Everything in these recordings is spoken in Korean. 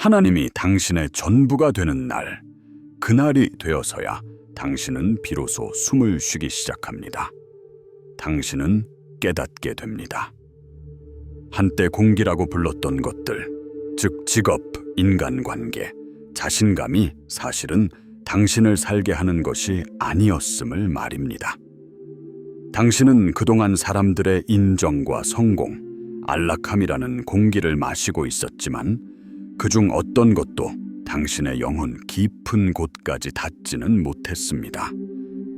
하나님이 당신의 전부가 되는 날, 그날이 되어서야 당신은 비로소 숨을 쉬기 시작합니다. 당신은 깨닫게 됩니다. 한때 공기라고 불렀던 것들, 즉 직업, 인간관계, 자신감이 사실은 당신을 살게 하는 것이 아니었음을 말입니다. 당신은 그동안 사람들의 인정과 성공, 안락함이라는 공기를 마시고 있었지만 그중 어떤 것도 당신의 영혼 깊은 곳까지 닿지는 못했습니다.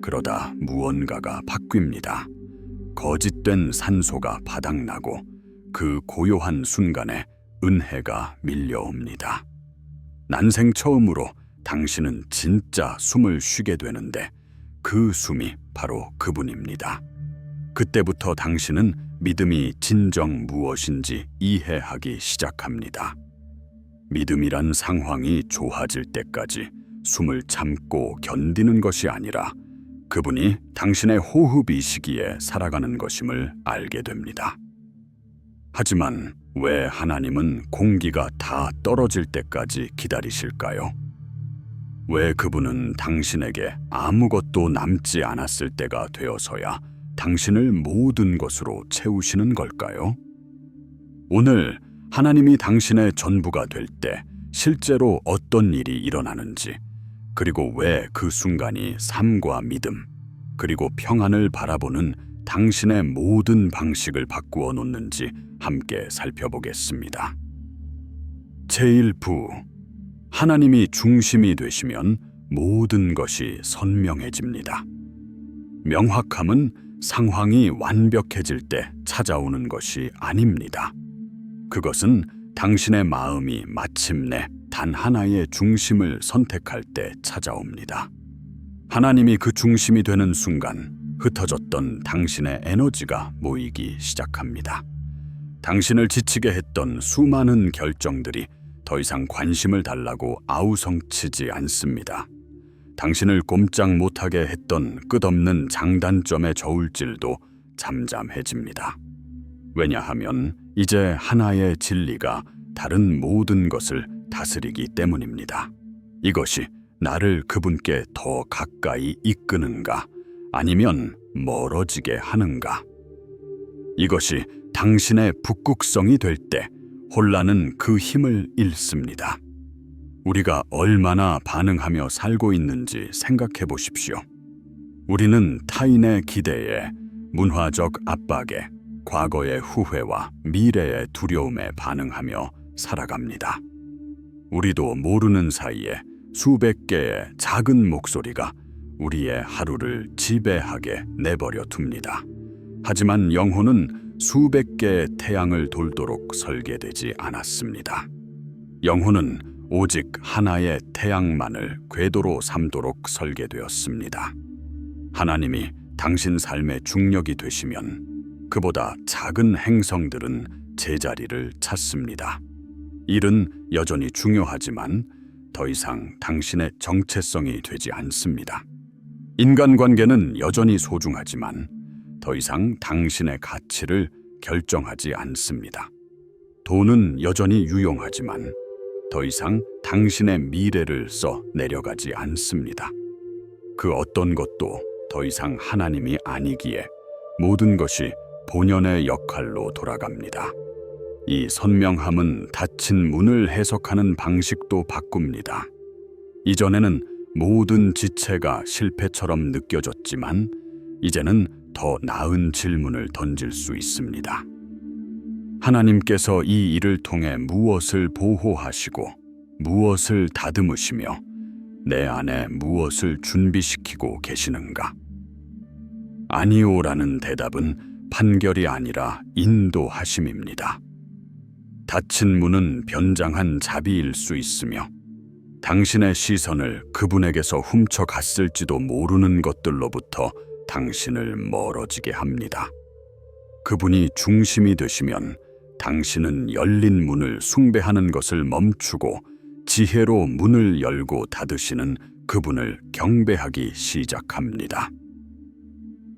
그러다 무언가가 바뀝니다. 거짓된 산소가 바닥나고 그 고요한 순간에 은혜가 밀려옵니다. 난생 처음으로 당신은 진짜 숨을 쉬게 되는데 그 숨이 바로 그분입니다. 그때부터 당신은 믿음이 진정 무엇인지 이해하기 시작합니다. 믿음이란 상황이 좋아질 때까지 숨을 참고 견디는 것이 아니라 그분이 당신의 호흡이시기에 살아가는 것임을 알게 됩니다. 하지만 왜 하나님은 공기가 다 떨어질 때까지 기다리실까요? 왜 그분은 당신에게 아무것도 남지 않았을 때가 되어서야 당신을 모든 것으로 채우시는 걸까요? 오늘 하나님이 당신의 전부가 될 때 실제로 어떤 일이 일어나는지, 그리고 왜 그 순간이 삶과 믿음, 그리고 평안을 바라보는 당신의 모든 방식을 바꾸어 놓는지 함께 살펴보겠습니다. 제1부, 하나님이 중심이 되시면 모든 것이 선명해집니다. 명확함은 상황이 완벽해질 때 찾아오는 것이 아닙니다. 그것은 당신의 마음이 마침내 단 하나의 중심을 선택할 때 찾아옵니다. 하나님이 그 중심이 되는 순간 흩어졌던 당신의 에너지가 모이기 시작합니다. 당신을 지치게 했던 수많은 결정들이 더 이상 관심을 달라고 아우성치지 않습니다. 당신을 꼼짝 못하게 했던 끝없는 장단점의 저울질도 잠잠해집니다. 왜냐하면 이제 하나의 진리가 다른 모든 것을 다스리기 때문입니다. 이것이 나를 그분께 더 가까이 이끄는가, 아니면 멀어지게 하는가? 이것이 당신의 북극성이 될 때 혼란은 그 힘을 잃습니다. 우리가 얼마나 반응하며 살고 있는지 생각해 보십시오. 우리는 타인의 기대에, 문화적 압박에, 과거의 후회와 미래의 두려움에 반응하며 살아갑니다. 우리도 모르는 사이에 수백 개의 작은 목소리가 우리의 하루를 지배하게 내버려 둡니다. 하지만 영혼은 수백 개의 태양을 돌도록 설계되지 않았습니다. 영혼은 오직 하나의 태양만을 궤도로 삼도록 설계되었습니다. 하나님이 당신 삶의 중력이 되시면 그보다 작은 행성들은 제자리를 찾습니다. 일은 여전히 중요하지만 더 이상 당신의 정체성이 되지 않습니다. 인간관계는 여전히 소중하지만 더 이상 당신의 가치를 결정하지 않습니다. 돈은 여전히 유용하지만 더 이상 당신의 미래를 써 내려가지 않습니다. 그 어떤 것도 더 이상 하나님이 아니기에 모든 것이 본연의 역할로 돌아갑니다. 이 선명함은 닫힌 문을 해석하는 방식도 바꿉니다. 이전에는 모든 지체가 실패처럼 느껴졌지만 이제는 더 나은 질문을 던질 수 있습니다. 하나님께서 이 일을 통해 무엇을 보호하시고 무엇을 다듬으시며 내 안에 무엇을 준비시키고 계시는가? 아니오라는 대답은 판결이 아니라 인도하심입니다. 닫힌 문은 변장한 자비일 수 있으며 당신의 시선을 그분에게서 훔쳐갔을지도 모르는 것들로부터 당신을 멀어지게 합니다. 그분이 중심이 되시면 당신은 열린 문을 숭배하는 것을 멈추고 지혜로 문을 열고 닫으시는 그분을 경배하기 시작합니다.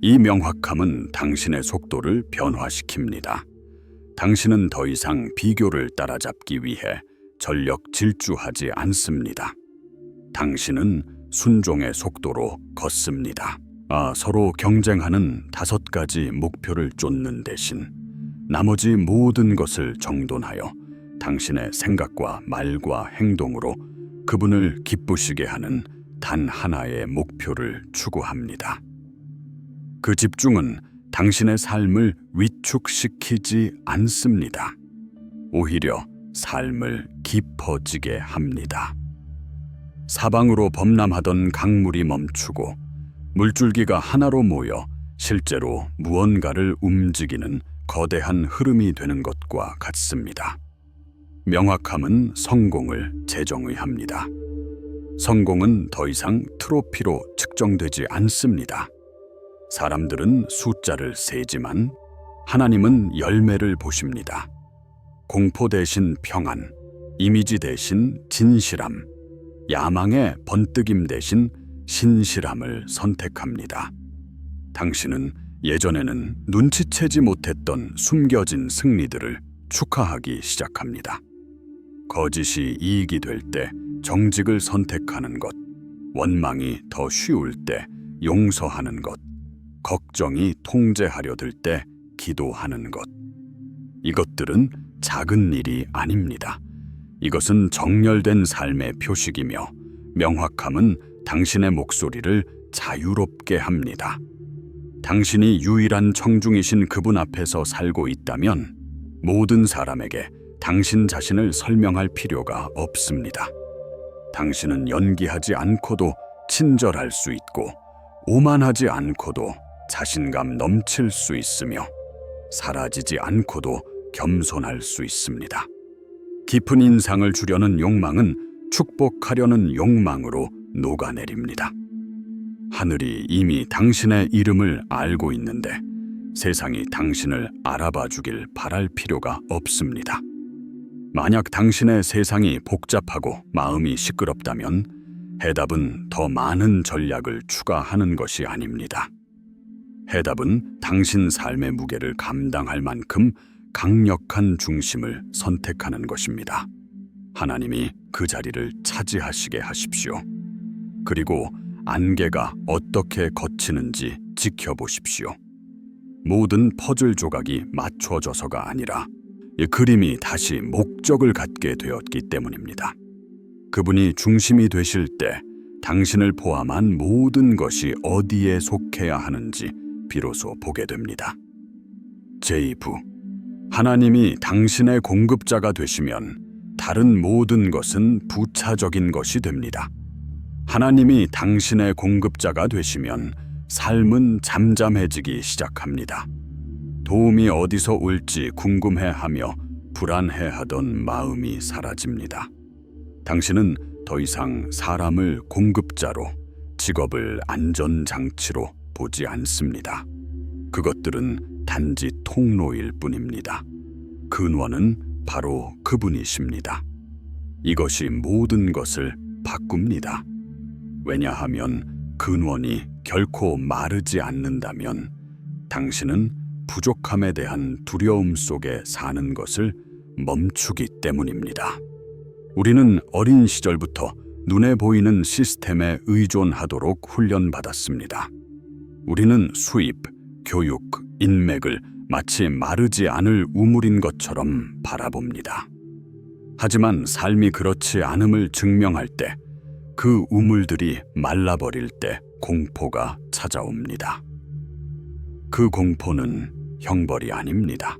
이 명확함은 당신의 속도를 변화시킵니다. 당신은 더 이상 비교를 따라잡기 위해 전력 질주하지 않습니다. 당신은 순종의 속도로 걷습니다. 서로 경쟁하는 5가지 목표를 쫓는 대신 나머지 모든 것을 정돈하여 당신의 생각과 말과 행동으로 그분을 기쁘시게 하는 단 하나의 목표를 추구합니다. 그 집중은 당신의 삶을 위축시키지 않습니다. 오히려 삶을 깊어지게 합니다. 사방으로 범람하던 강물이 멈추고 물줄기가 하나로 모여 실제로 무언가를 움직이는 거대한 흐름이 되는 것과 같습니다. 명확함은 성공을 재정의합니다. 성공은 더 이상 트로피로 측정되지 않습니다. 사람들은 숫자를 세지만 하나님은 열매를 보십니다. 공포 대신 평안, 이미지 대신 진실함, 야망의 번뜩임 대신 신실함을 선택합니다. 당신은 예전에는 눈치채지 못했던 숨겨진 승리들을 축하하기 시작합니다. 거짓이 이익이 될 때 정직을 선택하는 것, 원망이 더 쉬울 때 용서하는 것, 걱정이 통제하려 들 때 기도하는 것. 이것들은 작은 일이 아닙니다. 이것은 정렬된 삶의 표식이며 명확함은 당신의 목소리를 자유롭게 합니다. 당신이 유일한 청중이신 그분 앞에서 살고 있다면 모든 사람에게 당신 자신을 설명할 필요가 없습니다. 당신은 연기하지 않고도 친절할 수 있고 오만하지 않고도 자신감 넘칠 수 있으며 사라지지 않고도 겸손할 수 있습니다. 깊은 인상을 주려는 욕망은 축복하려는 욕망으로 녹아내립니다. 하늘이 이미 당신의 이름을 알고 있는데 세상이 당신을 알아봐 주길 바랄 필요가 없습니다. 만약 당신의 세상이 복잡하고 마음이 시끄럽다면 해답은 더 많은 전략을 추가하는 것이 아닙니다. 해답은 당신 삶의 무게를 감당할 만큼 강력한 중심을 선택하는 것입니다. 하나님이 그 자리를 차지하시게 하십시오. 그리고 안개가 어떻게 걷히는지 지켜보십시오. 모든 퍼즐 조각이 맞춰져서가 아니라 이 그림이 다시 목적을 갖게 되었기 때문입니다. 그분이 중심이 되실 때 당신을 포함한 모든 것이 어디에 속해야 하는지 비로소 보게 됩니다. 제2부 하나님이 당신의 공급자가 되시면 다른 모든 것은 부차적인 것이 됩니다. 하나님이 당신의 공급자가 되시면 삶은 잠잠해지기 시작합니다. 도움이 어디서 올지 궁금해하며 불안해하던 마음이 사라집니다. 당신은 더 이상 사람을 공급자로, 직업을 안전장치로 보지 않습니다. 그것들은 단지 통로일 뿐입니다. 근원은 바로 그분이십니다. 이것이 모든 것을 바꿉니다. 왜냐하면 근원이 결코 마르지 않는다면 당신은 부족함에 대한 두려움 속에 사는 것을 멈추기 때문입니다. 우리는 어린 시절부터 눈에 보이는 시스템에 의존하도록 훈련받았습니다. 우리는 수입, 교육, 인맥을 마치 마르지 않을 우물인 것처럼 바라봅니다. 하지만 삶이 그렇지 않음을 증명할 때, 그 우물들이 말라버릴 때 공포가 찾아옵니다. 그 공포는 형벌이 아닙니다.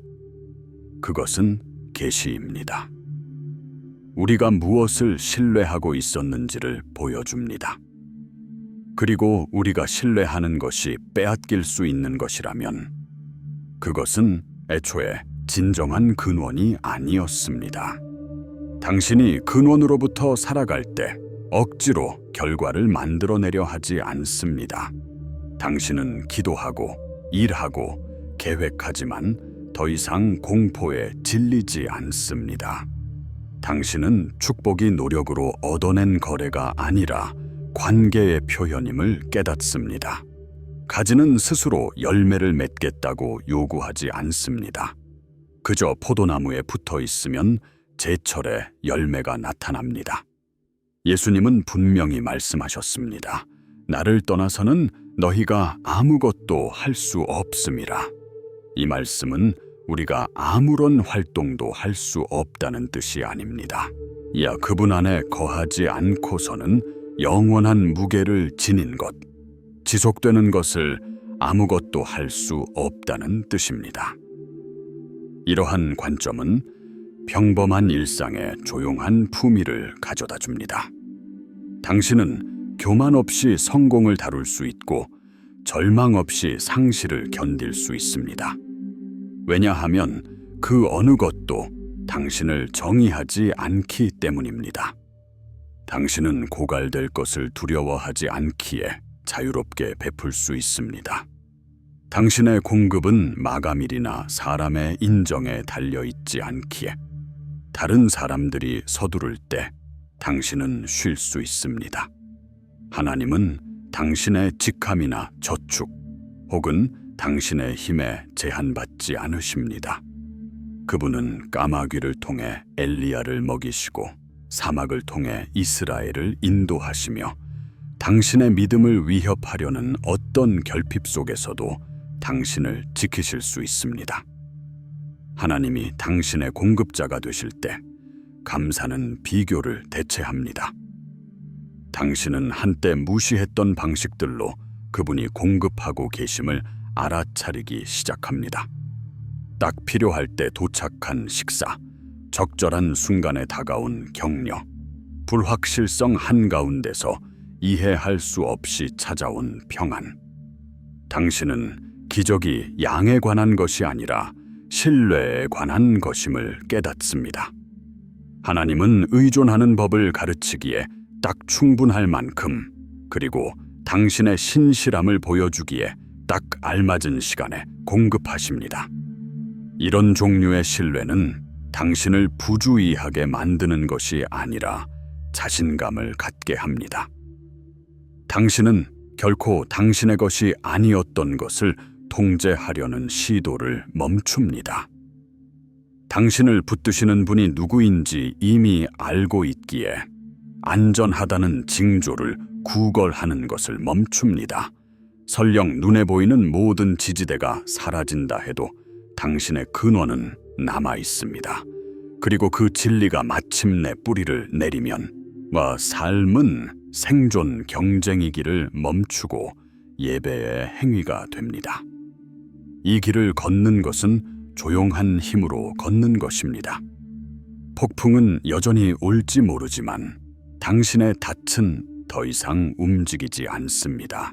그것은 계시입니다. 우리가 무엇을 신뢰하고 있었는지를 보여줍니다. 그리고 우리가 신뢰하는 것이 빼앗길 수 있는 것이라면 그것은 애초에 진정한 근원이 아니었습니다. 당신이 근원으로부터 살아갈 때 억지로 결과를 만들어내려 하지 않습니다. 당신은 기도하고 일하고 계획하지만 더 이상 공포에 질리지 않습니다. 당신은 축복이 노력으로 얻어낸 거래가 아니라 관계의 표현임을 깨닫습니다. 가지는 스스로 열매를 맺겠다고 요구하지 않습니다. 그저 포도나무에 붙어 있으면 제철에 열매가 나타납니다. 예수님은 분명히 말씀하셨습니다. 나를 떠나서는 너희가 아무것도 할 수 없음이라. 이 말씀은 우리가 아무런 활동도 할 수 없다는 뜻이 아닙니다. 이야 그분 안에 거하지 않고서는 영원한 무게를 지닌 것, 지속되는 것을 아무것도 할 수 없다는 뜻입니다. 이러한 관점은 평범한 일상에 조용한 품위를 가져다 줍니다. 당신은 교만 없이 성공을 다룰 수 있고 절망 없이 상실을 견딜 수 있습니다. 왜냐하면 그 어느 것도 당신을 정의하지 않기 때문입니다. 당신은 고갈될 것을 두려워하지 않기에 자유롭게 베풀 수 있습니다. 당신의 공급은 마감일이나 사람의 인정에 달려있지 않기에 다른 사람들이 서두를 때 당신은 쉴 수 있습니다. 하나님은 당신의 직함이나 저축 혹은 당신의 힘에 제한받지 않으십니다. 그분은 까마귀를 통해 엘리야를 먹이시고 사막을 통해 이스라엘을 인도하시며 당신의 믿음을 위협하려는 어떤 결핍 속에서도 당신을 지키실 수 있습니다. 하나님이 당신의 공급자가 되실 때 감사는 비교를 대체합니다. 당신은 한때 무시했던 방식들로 그분이 공급하고 계심을 알아차리기 시작합니다. 딱 필요할 때 도착한 식사, 적절한 순간에 다가온 격려, 불확실성 한가운데서 이해할 수 없이 찾아온 평안. 당신은 기적이 양에 관한 것이 아니라 신뢰에 관한 것임을 깨닫습니다. 하나님은 의존하는 법을 가르치기에 딱 충분할 만큼, 그리고 당신의 신실함을 보여주기에 딱 알맞은 시간에 공급하십니다. 이런 종류의 신뢰는 당신을 부주의하게 만드는 것이 아니라 자신감을 갖게 합니다. 당신은 결코 당신의 것이 아니었던 것을 통제하려는 시도를 멈춥니다. 당신을 붙드시는 분이 누구인지 이미 알고 있기에 안전하다는 징조를 구걸하는 것을 멈춥니다. 설령 눈에 보이는 모든 지지대가 사라진다 해도 당신의 근원은 남아 있습니다. 그리고 그 진리가 마침내 뿌리를 내리면 삶은 생존 경쟁이기를 멈추고 예배의 행위가 됩니다. 이 길을 걷는 것은 조용한 힘으로 걷는 것입니다. 폭풍은 여전히 올지 모르지만 당신의 닻은 더 이상 움직이지 않습니다.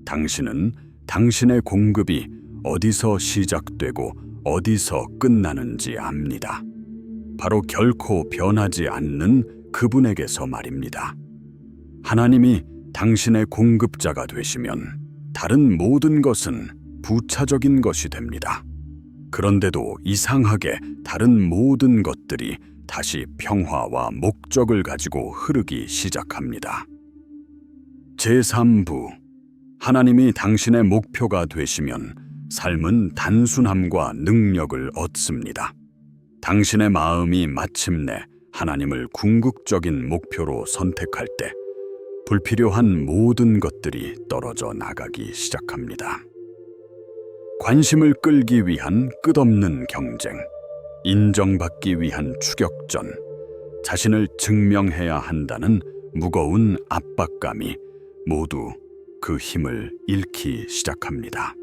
당신은 당신의 공급이 어디서 시작되고 어디서 끝나는지 압니다. 바로 결코 변하지 않는 그분에게서 말입니다. 하나님이 당신의 공급자가 되시면 다른 모든 것은 부차적인 것이 됩니다. 그런데도 이상하게 다른 모든 것들이 다시 평화와 목적을 가지고 흐르기 시작합니다. 제3부, 하나님이 당신의 목표가 되시면 삶은 단순함과 능력을 얻습니다. 당신의 마음이 마침내 하나님을 궁극적인 목표로 선택할 때 불필요한 모든 것들이 떨어져 나가기 시작합니다. 관심을 끌기 위한 끝없는 경쟁, 인정받기 위한 추격전, 자신을 증명해야 한다는 무거운 압박감이 모두 그 힘을 잃기 시작합니다.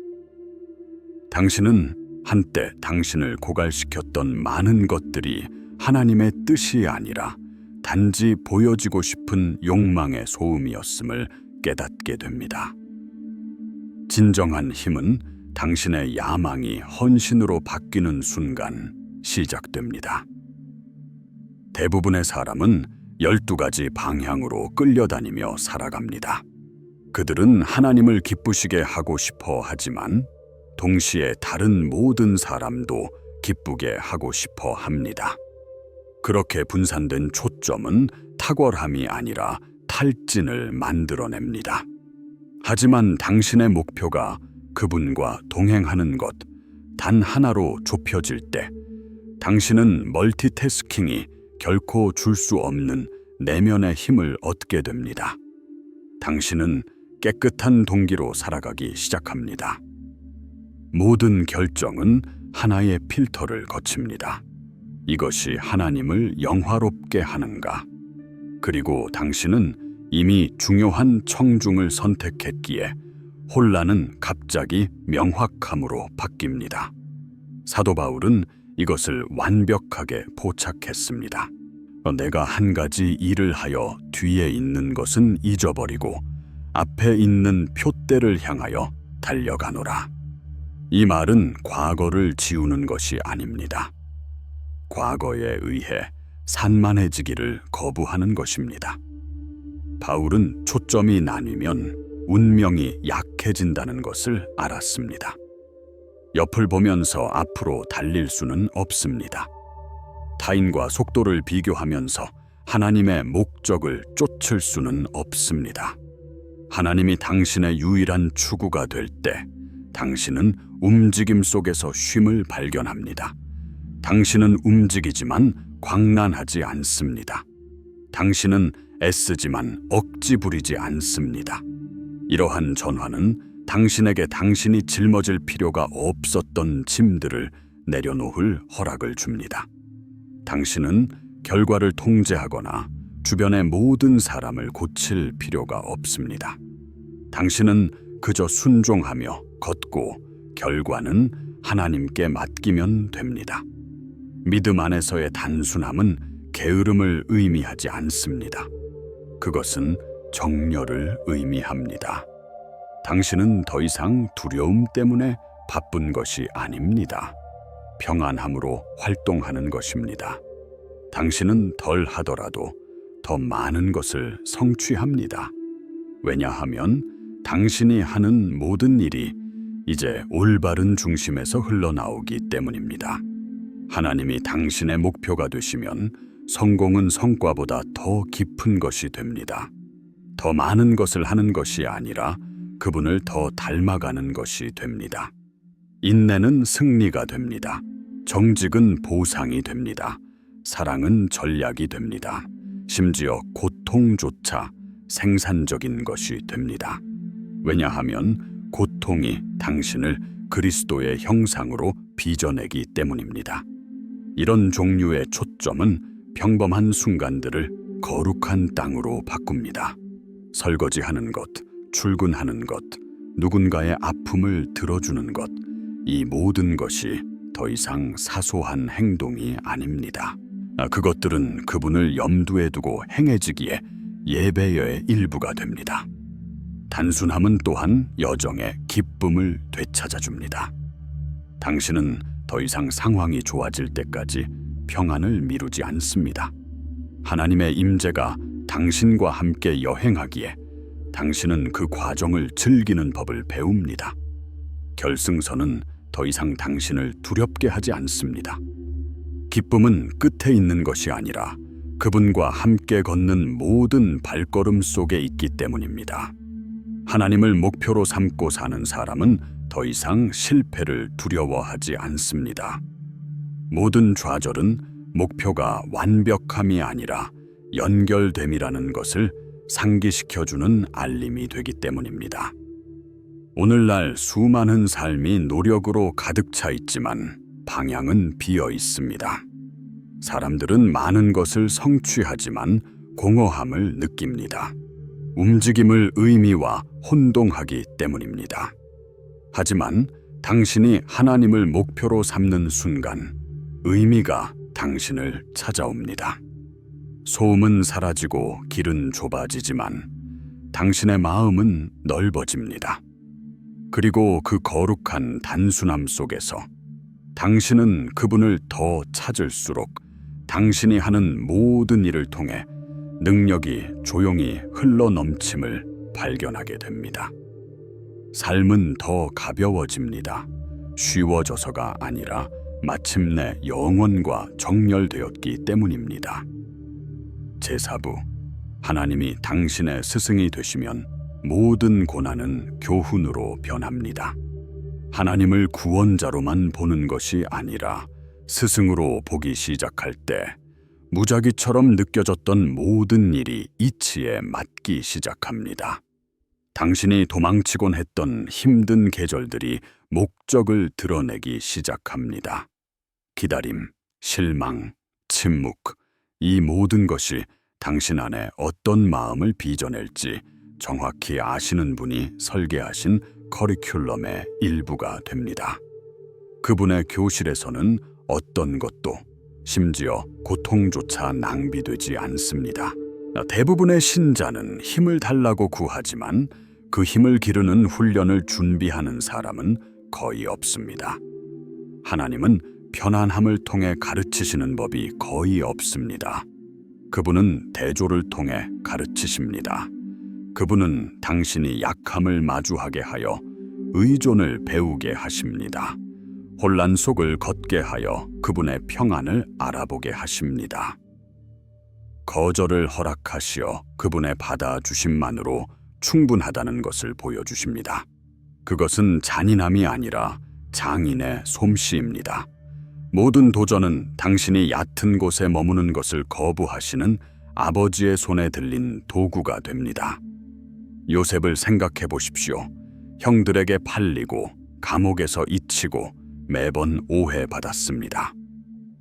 당신은 한때 당신을 고갈시켰던 많은 것들이 하나님의 뜻이 아니라 단지 보여지고 싶은 욕망의 소음이었음을 깨닫게 됩니다. 진정한 힘은 당신의 야망이 헌신으로 바뀌는 순간 시작됩니다. 대부분의 사람은 12가지 방향으로 끌려다니며 살아갑니다. 그들은 하나님을 기쁘시게 하고 싶어 하지만 동시에 다른 모든 사람도 기쁘게 하고 싶어 합니다. 그렇게 분산된 초점은 탁월함이 아니라 탈진을 만들어냅니다. 하지만 당신의 목표가 그분과 동행하는 것 단 하나로 좁혀질 때 당신은 멀티태스킹이 결코 줄 수 없는 내면의 힘을 얻게 됩니다. 당신은 깨끗한 동기로 살아가기 시작합니다. 모든 결정은 하나의 필터를 거칩니다. 이것이 하나님을 영화롭게 하는가? 그리고 당신은 이미 중요한 청중을 선택했기에 혼란은 갑자기 명확함으로 바뀝니다. 사도 바울은 이것을 완벽하게 포착했습니다. 내가 한 가지 일을 하여 뒤에 있는 것은 잊어버리고 앞에 있는 표대를 향하여 달려가노라. 이 말은 과거를 지우는 것이 아닙니다. 과거에 의해 산만해지기를 거부하는 것입니다. 바울은 초점이 나뉘면 운명이 약해진다는 것을 알았습니다. 옆을 보면서 앞으로 달릴 수는 없습니다. 타인과 속도를 비교하면서 하나님의 목적을 쫓을 수는 없습니다. 하나님이 당신의 유일한 추구가 될 때 당신은 움직임 속에서 쉼을 발견합니다. 당신은 움직이지만 광란하지 않습니다. 당신은 애쓰지만 억지 부리지 않습니다. 이러한 전환은 당신에게 당신이 짊어질 필요가 없었던 짐들을 내려놓을 허락을 줍니다. 당신은 결과를 통제하거나 주변의 모든 사람을 고칠 필요가 없습니다. 당신은 그저 순종하며 걷고 결과는 하나님께 맡기면 됩니다. 믿음 안에서의 단순함은 게으름을 의미하지 않습니다. 그것은 정렬을 의미합니다. 당신은 더 이상 두려움 때문에 바쁜 것이 아닙니다. 평안함으로 활동하는 것입니다. 당신은 덜 하더라도 더 많은 것을 성취합니다. 왜냐하면 당신이 하는 모든 일이 이제 올바른 중심에서 흘러나오기 때문입니다. 하나님이 당신의 목표가 되시면 성공은 성과보다 더 깊은 것이 됩니다. 더 많은 것을 하는 것이 아니라 그분을 더 닮아가는 것이 됩니다. 인내는 승리가 됩니다. 정직은 보상이 됩니다. 사랑은 전략이 됩니다. 심지어 고통조차 생산적인 것이 됩니다. 왜냐하면 고통이 당신을 그리스도의 형상으로 빚어내기 때문입니다. 이런 종류의 초점은 평범한 순간들을 거룩한 땅으로 바꿉니다. 설거지하는 것, 출근하는 것, 누군가의 아픔을 들어주는 것, 이 모든 것이 더 이상 사소한 행동이 아닙니다. 그것들은 그분을 염두에 두고 행해지기에 예배의 일부가 됩니다. 단순함은 또한 여정의 기쁨을 되찾아줍니다. 당신은 더 이상 상황이 좋아질 때까지 평안을 미루지 않습니다. 하나님의 임재가 당신과 함께 여행하기에 당신은 그 과정을 즐기는 법을 배웁니다. 결승선은 더 이상 당신을 두렵게 하지 않습니다. 기쁨은 끝에 있는 것이 아니라 그분과 함께 걷는 모든 발걸음 속에 있기 때문입니다. 하나님을 목표로 삼고 사는 사람은 더 이상 실패를 두려워하지 않습니다. 모든 좌절은 목표가 완벽함이 아니라 연결됨이라는 것을 상기시켜주는 알림이 되기 때문입니다. 오늘날 수많은 삶이 노력으로 가득 차 있지만 방향은 비어 있습니다. 사람들은 많은 것을 성취하지만 공허함을 느낍니다. 움직임을 의미와 혼동하기 때문입니다. 하지만 당신이 하나님을 목표로 삼는 순간 의미가 당신을 찾아옵니다. 소음은 사라지고 길은 좁아지지만 당신의 마음은 넓어집니다. 그리고 그 거룩한 단순함 속에서 당신은 그분을 더 찾을수록 당신이 하는 모든 일을 통해 능력이 조용히 흘러넘침을 발견하게 됩니다. 삶은 더 가벼워집니다. 쉬워져서가 아니라 마침내 영원과 정렬되었기 때문입니다. 제4부, 하나님이 당신의 스승이 되시면 모든 고난은 교훈으로 변합니다. 하나님을 구원자로만 보는 것이 아니라 스승으로 보기 시작할 때 무작위처럼 느껴졌던 모든 일이 이치에 맞기 시작합니다. 당신이 도망치곤 했던 힘든 계절들이 목적을 드러내기 시작합니다. 기다림, 실망, 침묵, 이 모든 것이 당신 안에 어떤 마음을 빚어낼지 정확히 아시는 분이 설계하신 커리큘럼의 일부가 됩니다. 그분의 교실에서는 어떤 것도, 심지어 고통조차 낭비되지 않습니다. 대부분의 신자는 힘을 달라고 구하지만 그 힘을 기르는 훈련을 준비하는 사람은 거의 없습니다. 하나님은 편안함을 통해 가르치시는 법이 거의 없습니다. 그분은 대조를 통해 가르치십니다. 그분은 당신이 약함을 마주하게 하여 의존을 배우게 하십니다. 혼란 속을 걷게 하여 그분의 평안을 알아보게 하십니다. 거절을 허락하시어 그분의 받아주심만으로 충분하다는 것을 보여주십니다. 그것은 잔인함이 아니라 장인의 솜씨입니다. 모든 도전은 당신이 얕은 곳에 머무는 것을 거부하시는 아버지의 손에 들린 도구가 됩니다. 요셉을 생각해 보십시오. 형들에게 팔리고 감옥에서 잊히고 매번 오해받았습니다.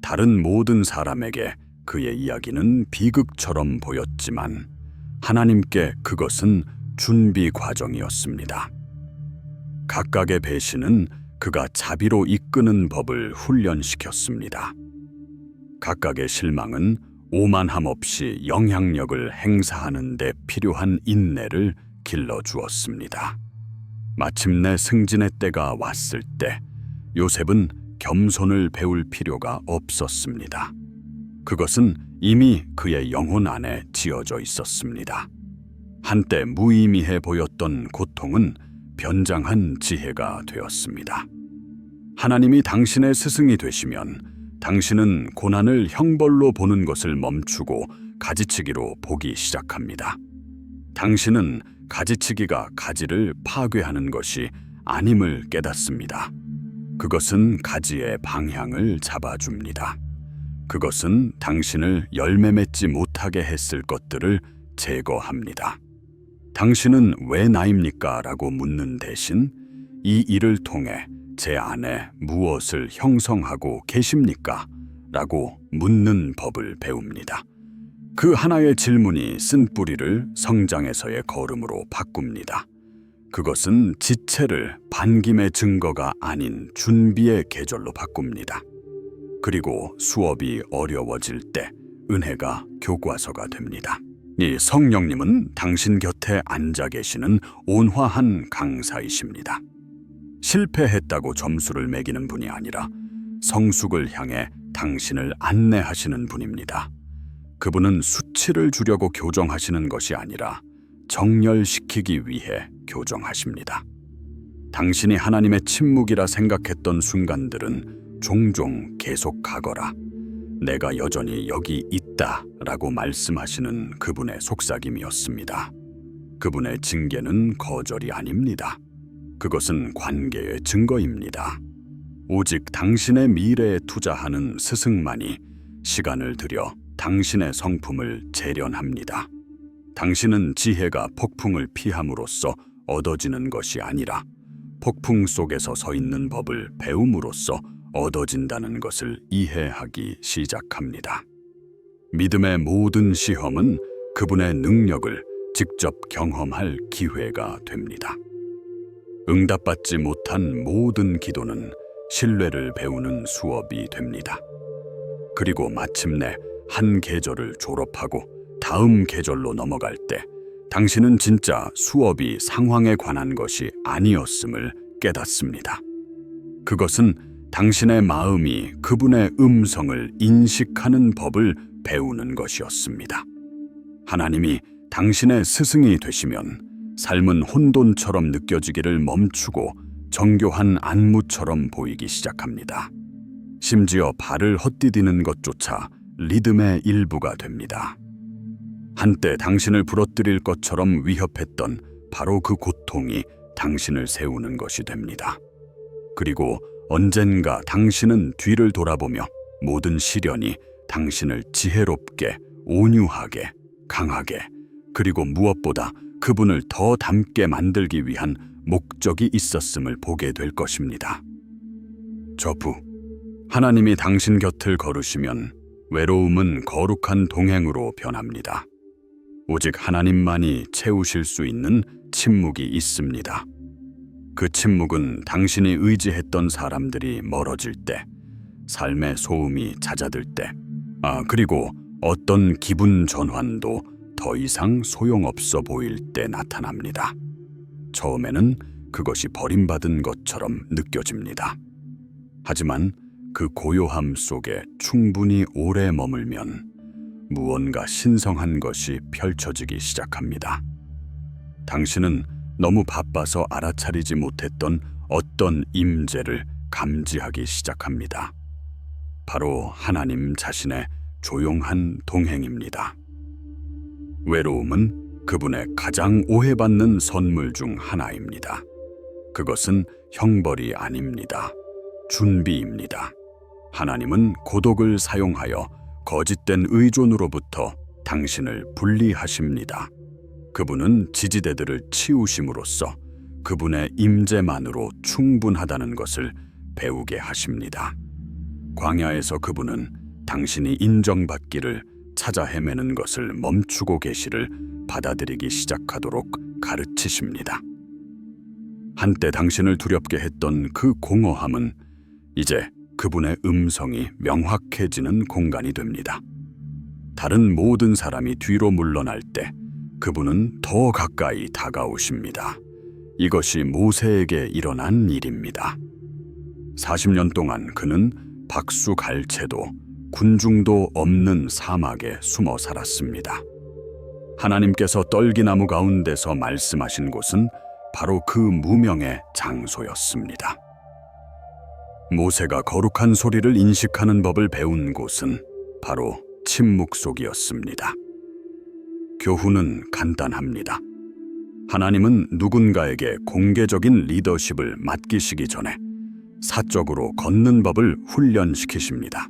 다른 모든 사람에게 그의 이야기는 비극처럼 보였지만 하나님께 그것은 준비 과정이었습니다. 각각의 배신은 그가 자비로 이끄는 법을 훈련시켰습니다. 각각의 실망은 오만함 없이 영향력을 행사하는 데 필요한 인내를 길러주었습니다. 마침내 승진의 때가 왔을 때 요셉은 겸손을 배울 필요가 없었습니다. 그것은 이미 그의 영혼 안에 지어져 있었습니다. 한때 무의미해 보였던 고통은 변장한 지혜가 되었습니다. 하나님이 당신의 스승이 되시면 당신은 고난을 형벌로 보는 것을 멈추고 가지치기로 보기 시작합니다. 당신은 가지치기가 가지를 파괴하는 것이 아님을 깨닫습니다. 그것은 가지의 방향을 잡아줍니다. 그것은 당신을 열매 맺지 못하게 했을 것들을 제거합니다. 당신은 왜 나입니까? 라고 묻는 대신 이 일을 통해 제 안에 무엇을 형성하고 계십니까? 라고 묻는 법을 배웁니다. 그 하나의 질문이 쓴 뿌리를 성장에서의 걸음으로 바꿉니다. 그것은 지체를 반김의 증거가 아닌 준비의 계절로 바꿉니다. 그리고 수업이 어려워질 때 은혜가 교과서가 됩니다. 이 성령님은 당신 곁에 앉아 계시는 온화한 강사이십니다. 실패했다고 점수를 매기는 분이 아니라 성숙을 향해 당신을 안내하시는 분입니다. 그분은 수치를 주려고 교정하시는 것이 아니라 정렬시키기 위해 교정하십니다. 당신이 하나님의 침묵이라 생각했던 순간들은 종종 계속하거라. 내가 여전히 여기 있다 라고 말씀하시는 그분의 속삭임이었습니다. 그분의 징계는 거절이 아닙니다. 그것은 관계의 증거입니다. 오직 당신의 미래에 투자하는 스승만이 시간을 들여 당신의 성품을 재련합니다. 당신은 지혜가 폭풍을 피함으로써 얻어지는 것이 아니라 폭풍 속에서 서 있는 법을 배움으로써 얻어진다는 것을 이해하기 시작합니다. 믿음의 모든 시험은 그분의 능력을 직접 경험할 기회가 됩니다. 응답받지 못한 모든 기도는 신뢰를 배우는 수업이 됩니다. 그리고 마침내 한 계절을 졸업하고 다음 계절로 넘어갈 때 당신은 진짜 수업이 상황에 관한 것이 아니었음을 깨닫습니다. 그것은 당신의 마음이 그분의 음성을 인식하는 법을 배우는 것이었습니다. 하나님이 당신의 스승이 되시면 삶은 혼돈처럼 느껴지기를 멈추고 정교한 안무처럼 보이기 시작합니다. 심지어 발을 헛디디는 것조차 리듬의 일부가 됩니다. 한때 당신을 부러뜨릴 것처럼 위협했던 바로 그 고통이 당신을 세우는 것이 됩니다. 그리고 언젠가 당신은 뒤를 돌아보며 모든 시련이 당신을 지혜롭게, 온유하게, 강하게, 그리고 무엇보다 그분을 더 닮게 만들기 위한 목적이 있었음을 보게 될 것입니다. 저부, 하나님이 당신 곁을 걸으시면 외로움은 거룩한 동행으로 변합니다. 오직 하나님만이 채우실 수 있는 침묵이 있습니다. 그 침묵은 당신이 의지했던 사람들이 멀어질 때, 삶의 소음이 잦아들 때, 그리고 어떤 기분 전환도 더 이상 소용없어 보일 때 나타납니다. 처음에는 그것이 버림받은 것처럼 느껴집니다. 하지만 그 고요함 속에 충분히 오래 머물면 무언가 신성한 것이 펼쳐지기 시작합니다. 당신은 너무 바빠서 알아차리지 못했던 어떤 임재를 감지하기 시작합니다. 바로 하나님 자신의 조용한 동행입니다. 외로움은 그분의 가장 오해받는 선물 중 하나입니다. 그것은 형벌이 아닙니다. 준비입니다. 하나님은 고독을 사용하여 거짓된 의존으로부터 당신을 분리하십니다. 그분은 지지대들을 치우심으로써 그분의 임재만으로 충분하다는 것을 배우게 하십니다. 광야에서 그분은 당신이 인정받기를 찾아 헤매는 것을 멈추고 계시를 받아들이기 시작하도록 가르치십니다. 한때 당신을 두렵게 했던 그 공허함은 이제 그분의 음성이 명확해지는 공간이 됩니다. 다른 모든 사람이 뒤로 물러날 때 그분은 더 가까이 다가오십니다. 이것이 모세에게 일어난 일입니다. 40년 동안 그는 박수갈채도 군중도 없는 사막에 숨어 살았습니다. 하나님께서 떨기나무 가운데서 말씀하신 곳은 바로 그 무명의 장소였습니다. 모세가 거룩한 소리를 인식하는 법을 배운 곳은 바로 침묵 속이었습니다. 교훈은 간단합니다. 하나님은 누군가에게 공개적인 리더십을 맡기시기 전에 사적으로 걷는 법을 훈련시키십니다.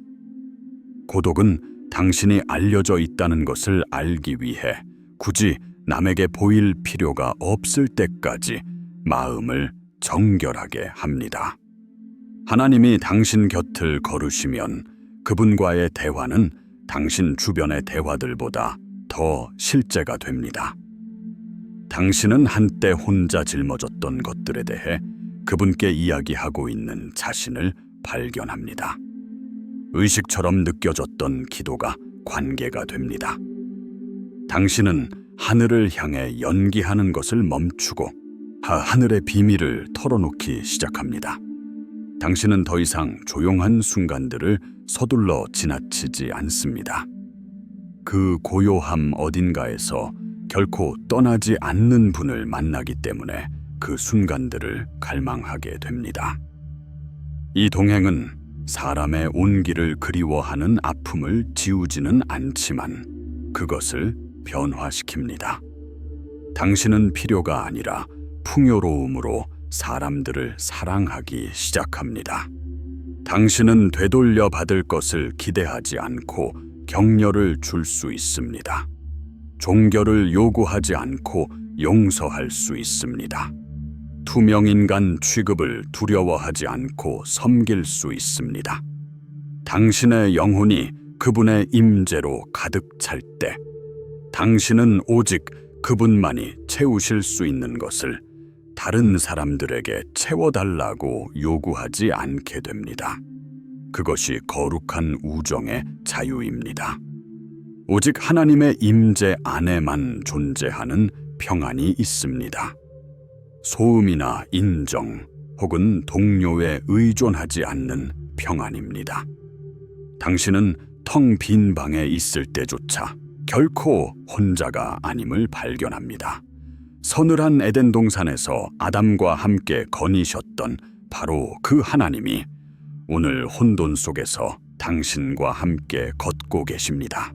고독은 당신이 알려져 있다는 것을 알기 위해 굳이 남에게 보일 필요가 없을 때까지 마음을 정결하게 합니다. 하나님이 당신 곁을 걸으시면 그분과의 대화는 당신 주변의 대화들보다 더 실제가 됩니다. 당신은 한때 혼자 짊어졌던 것들에 대해 그분께 이야기하고 있는 자신을 발견합니다. 의식처럼 느껴졌던 기도가 관계가 됩니다. 당신은 하늘을 향해 연기하는 것을 멈추고 하늘의 비밀을 털어놓기 시작합니다. 당신은 더 이상 조용한 순간들을 서둘러 지나치지 않습니다. 그 고요함 어딘가에서 결코 떠나지 않는 분을 만나기 때문에 그 순간들을 갈망하게 됩니다. 이 동행은 사람의 온기를 그리워하는 아픔을 지우지는 않지만 그것을 변화시킵니다. 당신은 필요가 아니라 풍요로움으로 사람들을 사랑하기 시작합니다. 당신은 되돌려 받을 것을 기대하지 않고 격려를 줄 수 있습니다. 종결을 요구하지 않고 용서할 수 있습니다. 투명인간 취급을 두려워하지 않고 섬길 수 있습니다. 당신의 영혼이 그분의 임재로 가득 찰 때 당신은 오직 그분만이 채우실 수 있는 것을 다른 사람들에게 채워달라고 요구하지 않게 됩니다. 그것이 거룩한 우정의 자유입니다. 오직 하나님의 임재 안에만 존재하는 평안이 있습니다. 소음이나 인정 혹은 동료에 의존하지 않는 평안입니다. 당신은 텅 빈 방에 있을 때조차 결코 혼자가 아님을 발견합니다. 서늘한 에덴 동산에서 아담과 함께 거니셨던 바로 그 하나님이 오늘 혼돈 속에서 당신과 함께 걷고 계십니다.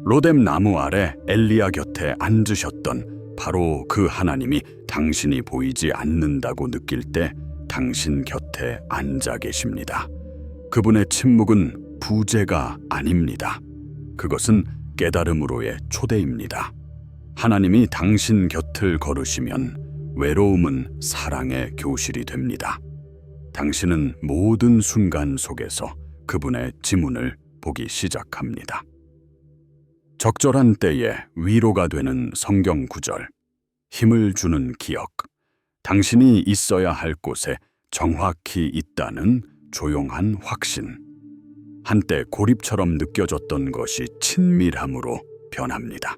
로뎀 나무 아래 엘리야 곁에 앉으셨던 바로 그 하나님이 당신이 보이지 않는다고 느낄 때 당신 곁에 앉아 계십니다. 그분의 침묵은 부재가 아닙니다. 그것은 깨달음으로의 초대입니다. 하나님이 당신 곁을 걸으시면 외로움은 사랑의 교실이 됩니다. 당신은 모든 순간 속에서 그분의 지문을 보기 시작합니다. 적절한 때에 위로가 되는 성경 구절, 힘을 주는 기억, 당신이 있어야 할 곳에 정확히 있다는 조용한 확신. 한때 고립처럼 느껴졌던 것이 친밀함으로 변합니다.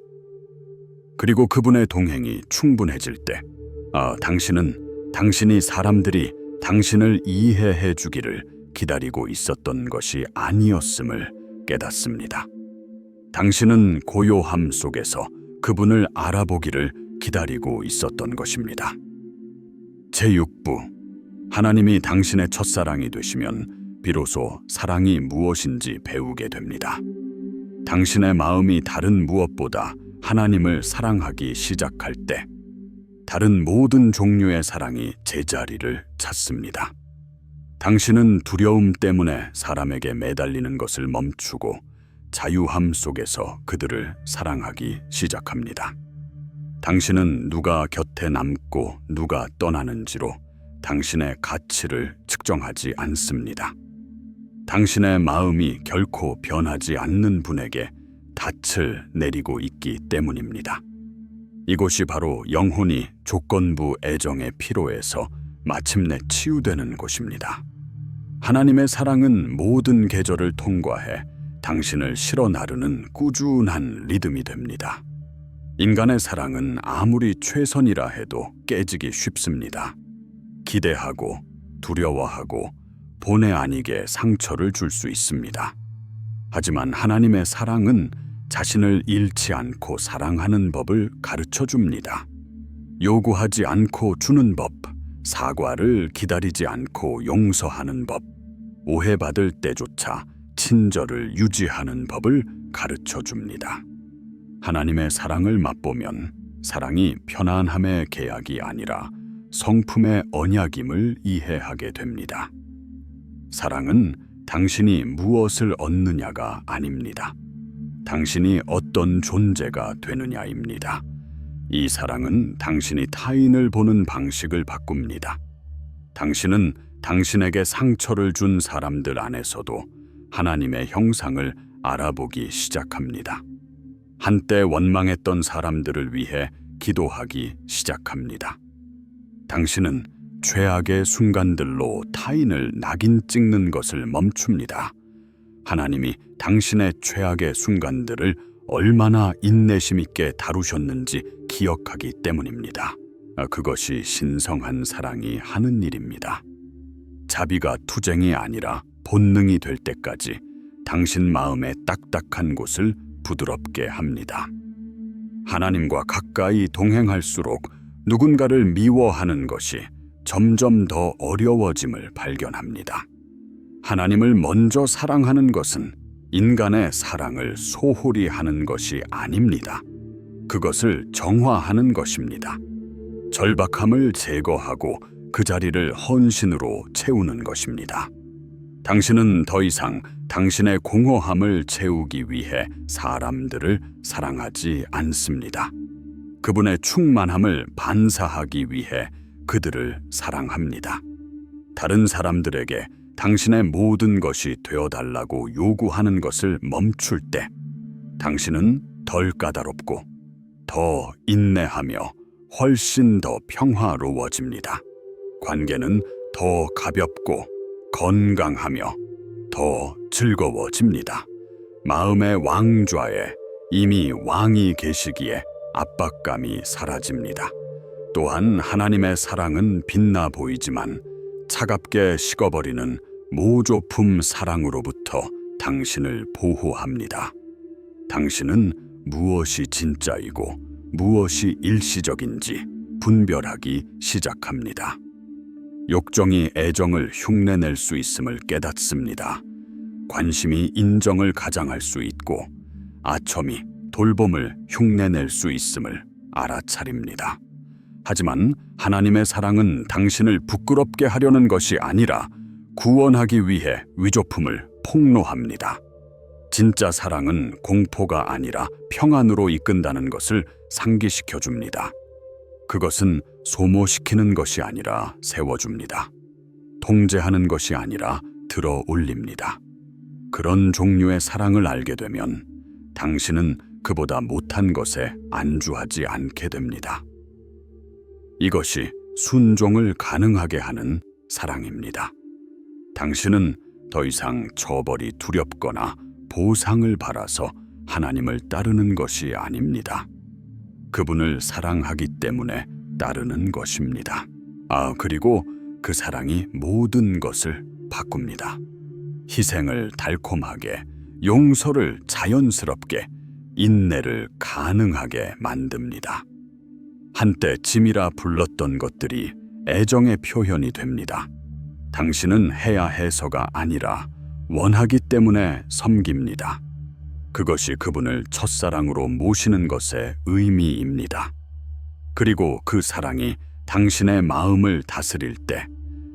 그리고 그분의 동행이 충분해질 때, 당신이 사람들이 당신을 이해해 주기를 기다리고 있었던 것이 아니었음을 깨닫습니다. 당신은 고요함 속에서 그분을 알아보기를 기다리고 있었던 것입니다. 제6부, 하나님이 당신의 첫사랑이 되시면 비로소 사랑이 무엇인지 배우게 됩니다. 당신의 마음이 다른 무엇보다 하나님을 사랑하기 시작할 때, 다른 모든 종류의 사랑이 제자리를 찾습니다. 당신은 두려움 때문에 사람에게 매달리는 것을 멈추고 자유함 속에서 그들을 사랑하기 시작합니다. 당신은 누가 곁에 남고 누가 떠나는지로 당신의 가치를 측정하지 않습니다. 당신의 마음이 결코 변하지 않는 분에게 닻을 내리고 있기 때문입니다. 이곳이 바로 영혼이 조건부 애정의 피로에서 마침내 치유되는 곳입니다. 하나님의 사랑은 모든 계절을 통과해 당신을 실어 나르는 꾸준한 리듬이 됩니다. 인간의 사랑은 아무리 최선이라 해도 깨지기 쉽습니다. 기대하고 두려워하고 본의 아니게 상처를 줄 수 있습니다. 하지만 하나님의 사랑은 자신을 잃지 않고 사랑하는 법을 가르쳐 줍니다. 요구하지 않고 주는 법, 사과를 기다리지 않고 용서하는 법, 오해받을 때조차 친절을 유지하는 법을 가르쳐 줍니다. 하나님의 사랑을 맛보면 사랑이 편안함의 계약이 아니라 성품의 언약임을 이해하게 됩니다. 사랑은 당신이 무엇을 얻느냐가 아닙니다. 당신이 어떤 존재가 되느냐입니다. 이 사랑은 당신이 타인을 보는 방식을 바꿉니다. 당신은 당신에게 상처를 준 사람들 안에서도 하나님의 형상을 알아보기 시작합니다. 한때 원망했던 사람들을 위해 기도하기 시작합니다. 당신은 최악의 순간들로 타인을 낙인 찍는 것을 멈춥니다. 하나님이 당신의 최악의 순간들을 얼마나 인내심 있게 다루셨는지 기억하기 때문입니다. 그것이 신성한 사랑이 하는 일입니다. 자비가 투쟁이 아니라 본능이 될 때까지 당신 마음의 딱딱한 곳을 부드럽게 합니다. 하나님과 가까이 동행할수록 누군가를 미워하는 것이 점점 더 어려워짐을 발견합니다. 하나님을 먼저 사랑하는 것은 인간의 사랑을 소홀히 하는 것이 아닙니다. 그것을 정화하는 것입니다. 절박함을 제거하고 그 자리를 헌신으로 채우는 것입니다. 당신은 더 이상 당신의 공허함을 채우기 위해 사람들을 사랑하지 않습니다. 그분의 충만함을 반사하기 위해 그들을 사랑합니다. 다른 사람들에게 당신의 모든 것이 되어달라고 요구하는 것을 멈출 때 당신은 덜 까다롭고 더 인내하며 훨씬 더 평화로워집니다. 관계는 더 가볍고 건강하며 더 즐거워집니다. 마음의 왕좌에 이미 왕이 계시기에 압박감이 사라집니다. 또한 하나님의 사랑은 빛나 보이지만 차갑게 식어버리는 모조품 사랑으로부터 당신을 보호합니다. 당신은 무엇이 진짜이고 무엇이 일시적인지 분별하기 시작합니다. 욕정이 애정을 흉내낼 수 있음을 깨닫습니다. 관심이 인정을 가장할 수 있고 아첨이 돌봄을 흉내낼 수 있음을 알아차립니다. 하지만 하나님의 사랑은 당신을 부끄럽게 하려는 것이 아니라 구원하기 위해 위조품을 폭로합니다. 진짜 사랑은 공포가 아니라 평안으로 이끈다는 것을 상기시켜 줍니다. 그것은 소모시키는 것이 아니라 세워줍니다. 통제하는 것이 아니라 들어 올립니다. 그런 종류의 사랑을 알게 되면 당신은 그보다 못한 것에 안주하지 않게 됩니다. 이것이 순종을 가능하게 하는 사랑입니다. 당신은 더 이상 처벌이 두렵거나 보상을 바라서 하나님을 따르는 것이 아닙니다. 그분을 사랑하기 때문에 따르는 것입니다. 그리고 그 사랑이 모든 것을 바꿉니다. 희생을 달콤하게, 용서를 자연스럽게, 인내를 가능하게 만듭니다. 한때 짐이라 불렀던 것들이 애정의 표현이 됩니다. 당신은 해야 해서가 아니라 원하기 때문에 섬깁니다. 그것이 그분을 첫사랑으로 모시는 것의 의미입니다. 그리고 그 사랑이 당신의 마음을 다스릴 때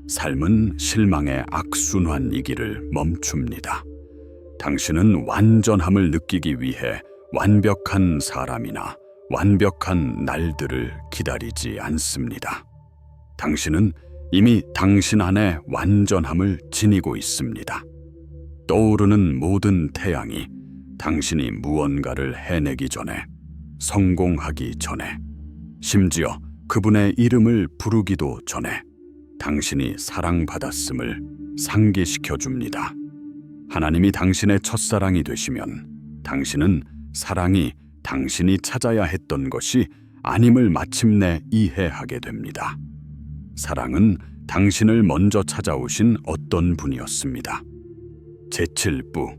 삶은 실망의 악순환이기를 멈춥니다. 당신은 완전함을 느끼기 위해 완벽한 사람이나 완벽한 날들을 기다리지 않습니다. 당신은 이미 당신 안에 완전함을 지니고 있습니다. 떠오르는 모든 태양이 당신이 무언가를 해내기 전에, 성공하기 전에, 심지어 그분의 이름을 부르기도 전에 당신이 사랑받았음을 상기시켜 줍니다. 하나님이 당신의 첫사랑이 되시면 당신은 사랑이 당신이 찾아야 했던 것이 아님을 마침내 이해하게 됩니다. 사랑은 당신을 먼저 찾아오신 어떤 분이었습니다. 제7부,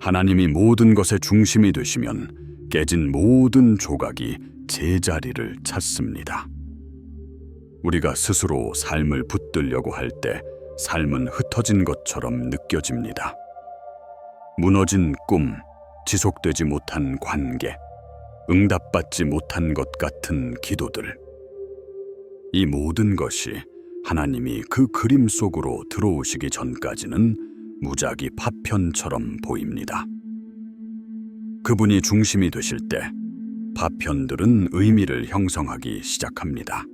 하나님이 모든 것의 중심이 되시면 깨진 모든 조각이 제자리를 찾습니다. 우리가 스스로 삶을 붙들려고 할 때 삶은 흩어진 것처럼 느껴집니다. 무너진 꿈, 지속되지 못한 관계, 응답받지 못한 것 같은 기도들. 이 모든 것이 하나님이 그 그림 속으로 들어오시기 전까지는 무작위 파편처럼 보입니다. 그분이 중심이 되실 때 파편들은 의미를 형성하기 시작합니다.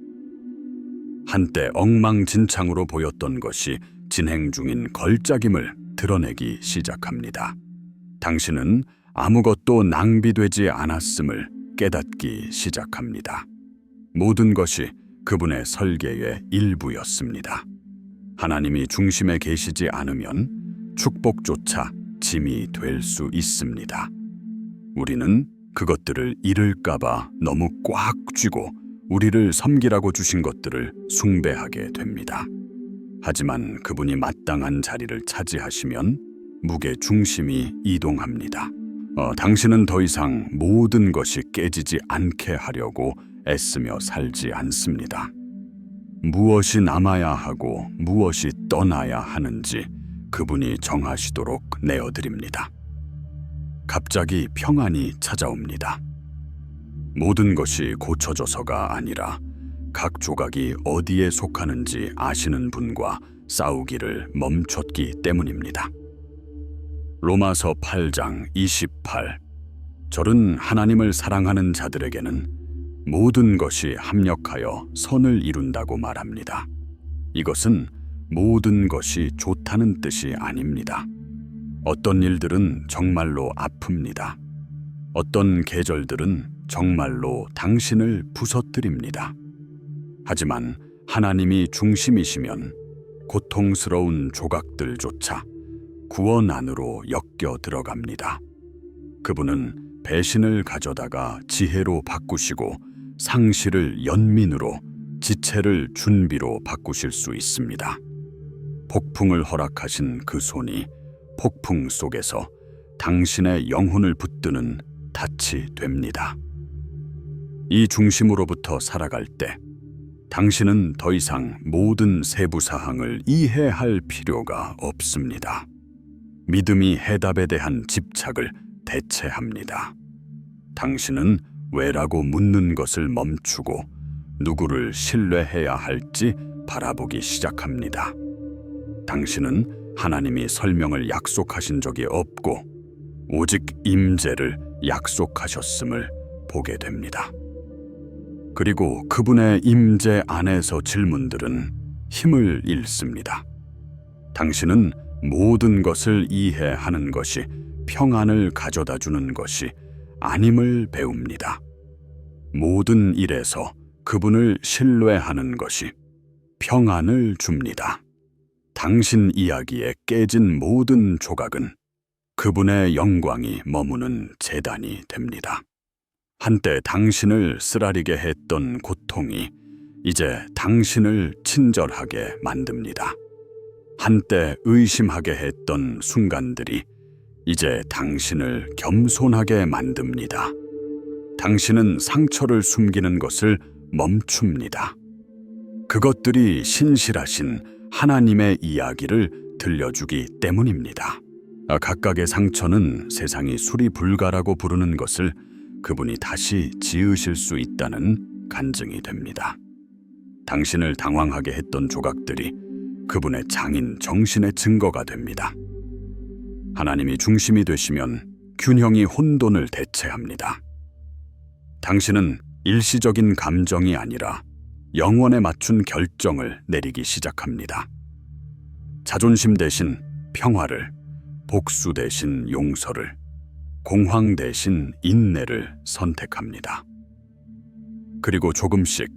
한때 엉망진창으로 보였던 것이 진행 중인 걸작임을 드러내기 시작합니다. 당신은 아무것도 낭비되지 않았음을 깨닫기 시작합니다. 모든 것이 그분의 설계의 일부였습니다. 하나님이 중심에 계시지 않으면 축복조차 짐이 될 수 있습니다. 우리는 그것들을 잃을까봐 너무 꽉 쥐고 우리를 섬기라고 주신 것들을 숭배하게 됩니다. 하지만 그분이 마땅한 자리를 차지하시면 무게 중심이 이동합니다. 당신은 더 이상 모든 것이 깨지지 않게 하려고 애쓰며 살지 않습니다. 무엇이 남아야 하고 무엇이 떠나야 하는지 그분이 정하시도록 내어드립니다. 갑자기 평안이 찾아옵니다. 모든 것이 고쳐져서가 아니라 각 조각이 어디에 속하는지 아시는 분과 싸우기를 멈췄기 때문입니다. 로마서 8장 28. 저는 하나님을 사랑하는 자들에게는 모든 것이 합력하여 선을 이룬다고 말합니다. 이것은 모든 것이 좋다는 뜻이 아닙니다. 어떤 일들은 정말로 아픕니다. 어떤 계절들은 정말로 당신을 부서뜨립니다. 하지만 하나님이 중심이시면 고통스러운 조각들조차 구원 안으로 엮여 들어갑니다. 그분은 배신을 가져다가 지혜로 바꾸시고 상실을 연민으로, 지체를 준비로 바꾸실 수 있습니다. 폭풍을 허락하신 그 손이 폭풍 속에서 당신의 영혼을 붙드는 닻이 됩니다. 이 중심으로부터 살아갈 때 당신은 더 이상 모든 세부 사항을 이해할 필요가 없습니다. 믿음이 해답에 대한 집착을 대체합니다. 당신은 왜라고 묻는 것을 멈추고 누구를 신뢰해야 할지 바라보기 시작합니다. 당신은 하나님이 설명을 약속하신 적이 없고 오직 임재를 약속하셨음을 보게 됩니다. 그리고 그분의 임재 안에서 질문들은 힘을 잃습니다. 당신은 모든 것을 이해하는 것이 평안을 가져다 주는 것이 아님을 배웁니다. 모든 일에서 그분을 신뢰하는 것이 평안을 줍니다. 당신 이야기에 깨진 모든 조각은 그분의 영광이 머무는 제단이 됩니다. 한때 당신을 쓰라리게 했던 고통이 이제 당신을 친절하게 만듭니다. 한때 의심하게 했던 순간들이 이제 당신을 겸손하게 만듭니다. 당신은 상처를 숨기는 것을 멈춥니다. 그것들이 신실하신 하나님의 이야기를 들려주기 때문입니다. 각각의 상처는 세상이 수리 불가라고 부르는 것을 그분이 다시 지으실 수 있다는 간증이 됩니다. 당신을 당황하게 했던 조각들이 그분의 장인 정신의 증거가 됩니다. 하나님이 중심이 되시면 균형이 혼돈을 대체합니다. 당신은 일시적인 감정이 아니라 영원에 맞춘 결정을 내리기 시작합니다. 자존심 대신 평화를, 복수 대신 용서를, 공황 대신 인내를 선택합니다. 그리고 조금씩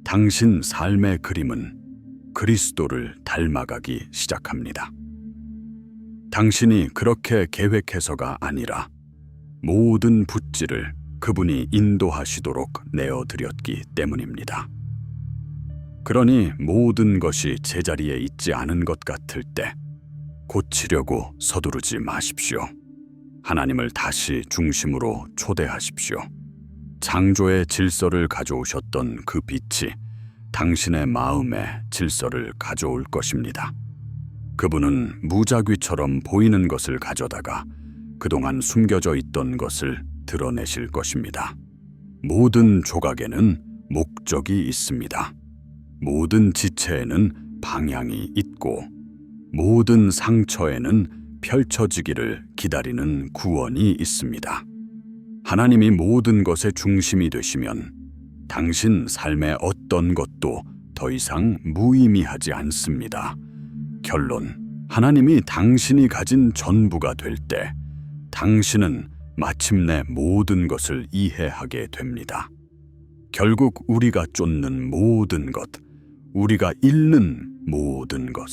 당신 삶의 그림은 그리스도를 닮아가기 시작합니다. 당신이 그렇게 계획해서가 아니라 모든 붓질을 그분이 인도하시도록 내어드렸기 때문입니다. 그러니 모든 것이 제자리에 있지 않은 것 같을 때 고치려고 서두르지 마십시오. 하나님을 다시 중심으로 초대하십시오. 창조의 질서를 가져오셨던 그 빛이 당신의 마음에 질서를 가져올 것입니다. 그분은 무작위처럼 보이는 것을 가져다가 그동안 숨겨져 있던 것을 드러내실 것입니다. 모든 조각에는 목적이 있습니다. 모든 지체에는 방향이 있고 모든 상처에는 펼쳐지기를 기다리는 구원이 있습니다. 하나님이 모든 것의 중심이 되시면 당신 삶의 어떤 것도 더 이상 무의미하지 않습니다. 결론, 하나님이 당신이 가진 전부가 될 때 당신은 마침내 모든 것을 이해하게 됩니다. 결국 우리가 쫓는 모든 것, 우리가 잃는 모든 것,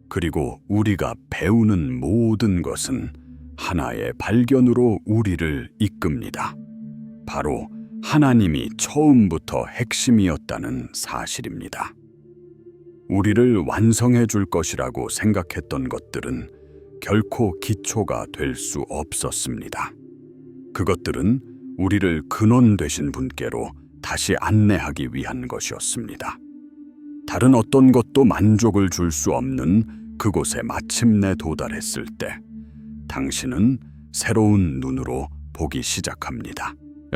그리고 우리가 배우는 모든 것은 하나의 발견으로 우리를 이끕니다. 바로 하나님이 처음부터 핵심이었다는 사실입니다. 우리를 완성해 줄 것이라고 생각했던 것들은 결코 기초가 될 수 없었습니다. 그것들은 우리를 근원 되신 분께로 다시 안내하기 위한 것이었습니다. 다른 어떤 것도 만족을 줄 수 없는 그곳에 마침내 도달했을 때 당신은 새로운 눈으로 보기 시작합니다.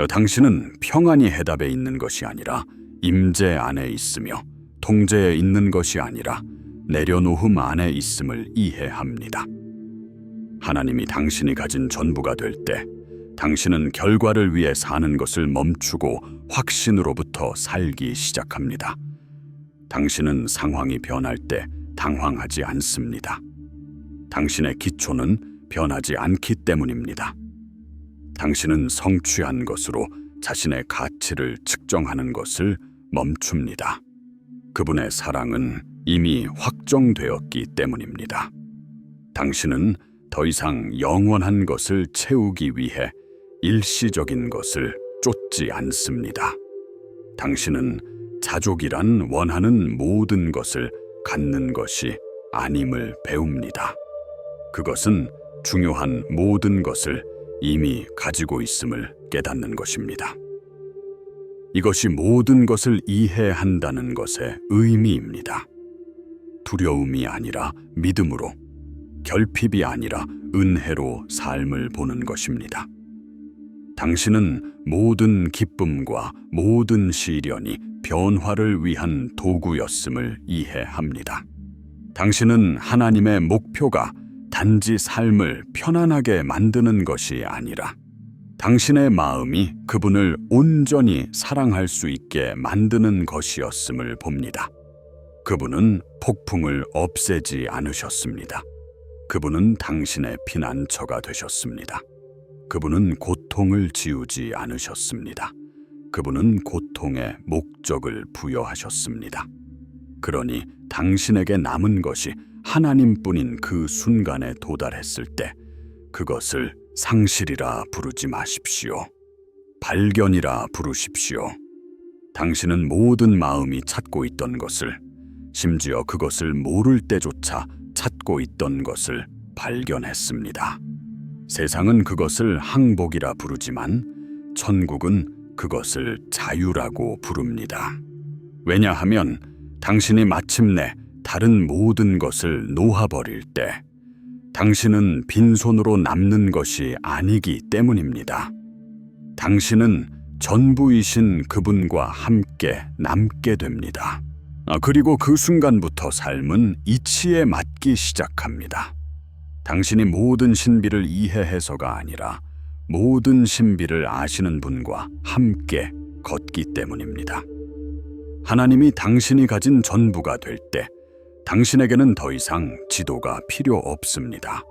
당신은 평안이 해답에 있는 것이 아니라 임재 안에 있으며 통제에 있는 것이 아니라 내려놓음 안에 있음을 이해합니다. 하나님이 당신이 가진 전부가 될 때 당신은 결과를 위해 사는 것을 멈추고 확신으로부터 살기 시작합니다. 당신은 상황이 변할 때 당황하지 않습니다. 당신의 기초는 변하지 않기 때문입니다. 당신은 성취한 것으로 자신의 가치를 측정하는 것을 멈춥니다. 그분의 사랑은 이미 확정되었기 때문입니다. 당신은 더 이상 영원한 것을 채우기 위해 일시적인 것을 쫓지 않습니다. 당신은 자족이란 원하는 모든 것을 갖는 것이 아님을 배웁니다. 그것은 중요한 모든 것을 이미 가지고 있음을 깨닫는 것입니다. 이것이 모든 것을 이해한다는 것의 의미입니다. 두려움이 아니라 믿음으로, 결핍이 아니라 은혜로 삶을 보는 것입니다. 당신은 모든 기쁨과 모든 시련이 변화를 위한 도구였음을 이해합니다. 당신은 하나님의 목표가 단지 삶을 편안하게 만드는 것이 아니라 당신의 마음이 그분을 온전히 사랑할 수 있게 만드는 것이었음을 봅니다. 그분은 폭풍을 없애지 않으셨습니다. 그분은 당신의 피난처가 되셨습니다. 그분은 고통을 지우지 않으셨습니다. 그분은 고통에 목적을 부여하셨습니다. 그러니 당신에게 남은 것이 하나님뿐인 그 순간에 도달했을 때 그것을 상실이라 부르지 마십시오. 발견이라 부르십시오. 당신은 모든 마음이 찾고 있던 것을, 심지어 그것을 모를 때조차 찾고 있던 것을 발견했습니다. 세상은 그것을 항복이라 부르지만 천국은 그것을 자유라고 부릅니다. 왜냐하면 당신이 마침내 다른 모든 것을 놓아버릴 때 당신은 빈손으로 남는 것이 아니기 때문입니다. 당신은 전부이신 그분과 함께 남게 됩니다. 그리고 그 순간부터 삶은 이치에 맞기 시작합니다. 당신이 모든 신비를 이해해서가 아니라 모든 신비를 아시는 분과 함께 걷기 때문입니다. 하나님이 당신이 가진 전부가 될 때 당신에게는 더 이상 지도가 필요 없습니다.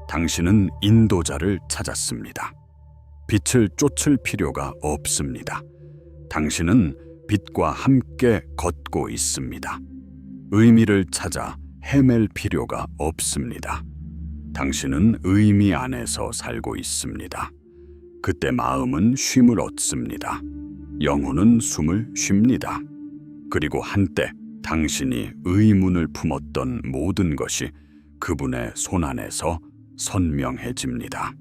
당신은 인도자를 찾았습니다. 빛을 쫓을 필요가 없습니다. 당신은 빛과 함께 걷고 있습니다. 의미를 찾아 헤맬 필요가 없습니다. 당신은 의미 안에서 살고 있습니다. 그때 마음은 쉼을 얻습니다. 영혼은 숨을 쉽니다. 그리고 한때 당신이 의문을 품었던 모든 것이 그분의 손안에서 선명해집니다.